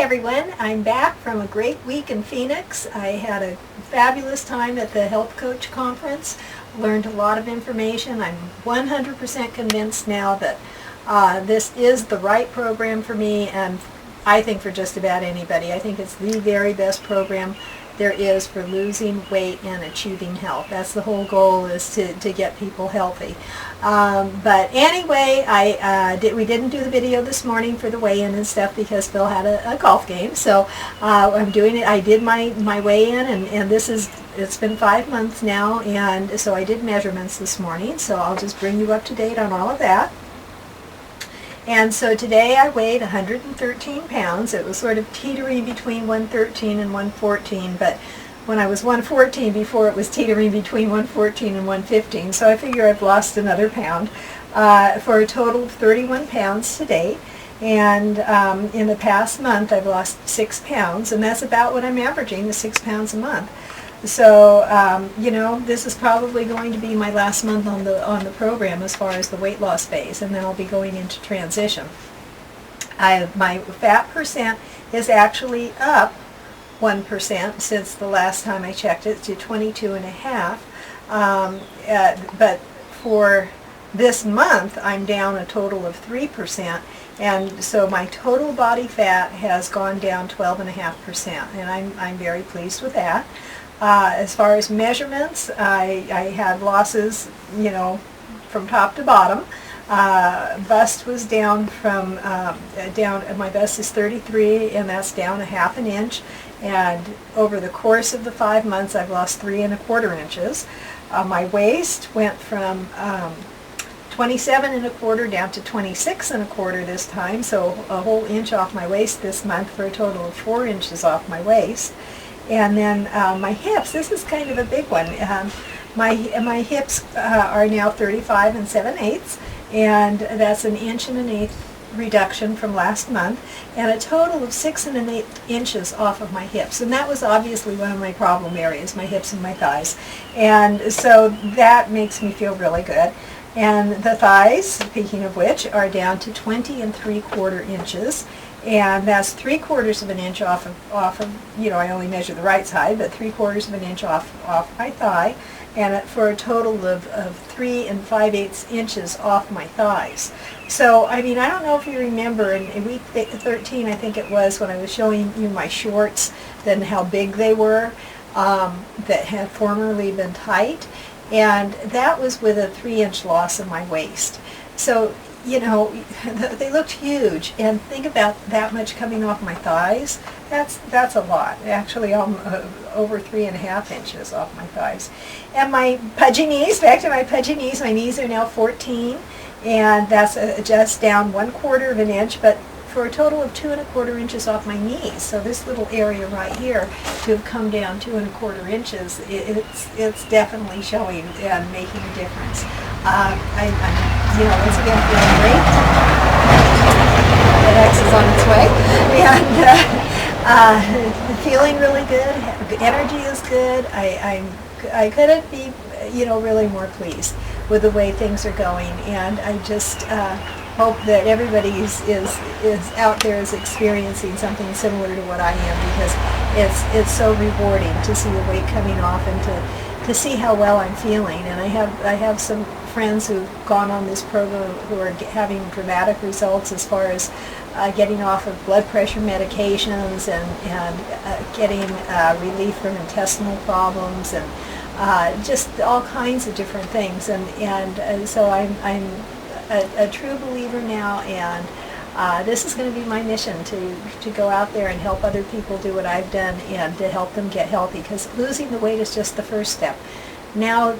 everyone, I'm back from a great week in Phoenix. I had a fabulous time at the Health Coach Conference, learned a lot of information. I'm 100% convinced now that this is the right program for me, and I think for just about anybody. I think it's the very best program there is for losing weight and achieving health. That's the whole goal, is to get people healthy. But anyway, we didn't do the video this morning for the weigh-in and stuff because Phil had a golf game. So I'm doing it. I did my weigh-in, and it's been 5 months now, and so I did measurements this morning. So I'll just bring you up to date on all of that. And so today I weighed 113 pounds. It was sort of teetering between 113 and 114, but when I was 114 before, it was teetering between 114 and 115. So I figure I've lost another pound for a total of 31 pounds today. And in the past month, I've lost 6 pounds, and that's about what I'm averaging, the 6 pounds a month. So, this is probably going to be my last month on the program as far as the weight loss phase, and then I'll be going into transition. My fat percent is actually up 1% since the last time I checked it, to 22.5. But for this month, I'm down a total of 3%, and so my total body fat has gone down 12.5%, and I'm very pleased with that. As far as measurements, I had losses, from top to bottom. Bust was down from, my bust is 33, and that's down a half an inch. And over the course of the 5 months, I've lost 3¼ inches. My waist went from 27¼ down to 26¼ this time, so a whole inch off my waist this month for a total of 4 inches off my waist. And then my hips, this is kind of a big one. My hips are now 35 7/8, and that's an 1 1/8 reduction from last month, and a total of 6 1/8 inches off of my hips. And that was obviously one of my problem areas, my hips and my thighs. And so that makes me feel really good. And the thighs, speaking of which, are down to 20 3/4 inches. And that's 3/4 of an inch off of, I only measure the right side, but 3/4 of an inch off my thigh, and for a total of 3 5/8 inches off my thighs. So, I don't know if you remember, in week 13, I think it was, when I was showing you my shorts, then how big they were, that had formerly been tight, and that was with a 3-inch loss of my waist. So, they looked huge, and think about that much coming off my thighs. That's a lot. Actually, I'm over 3.5 inches off my thighs. And my pudgy knees, back to my pudgy knees, my knees are now 14, and that's just down 1/4 of an inch, but for a total of 2 1/4 inches off my knees. So this little area right here, to have come down 2 1/4 inches, it's definitely showing and making a difference. Once again, feeling great. The X is on its way, and feeling really good. Energy is good. I couldn't be, really more pleased with the way things are going, and I just hope that everybody is out there is experiencing something similar to what I am, because it's so rewarding to see the weight coming off and to see how well I'm feeling. And I have some friends who've gone on this program who are having dramatic results as far as getting off of blood pressure medications and getting relief from intestinal problems and just all kinds of different things. And so I'm a true believer now, and this is going to be my mission, to go out there and help other people do what I've done, and to help them get healthy, because losing the weight is just the first step. Now,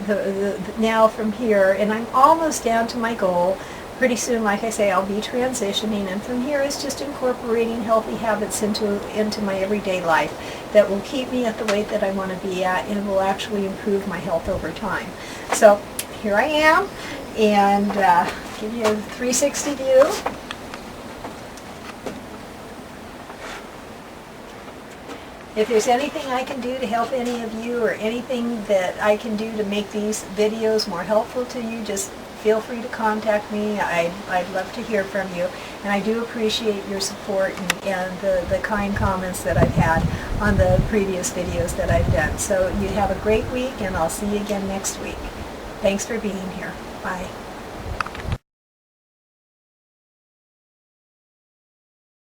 now from here, and I'm almost down to my goal. Pretty soon, like I say, I'll be transitioning, and from here it's just incorporating healthy habits into my everyday life that will keep me at the weight that I want to be at, and will actually improve my health over time. So here I am, and give you a 360 view. If there's anything I can do to help any of you, or anything that I can do to make these videos more helpful to you, just feel free to contact me. I'd love to hear from you. And I do appreciate your support and the kind comments that I've had on the previous videos that I've done. So you have a great week, and I'll see you again next week. Thanks for being here. Bye.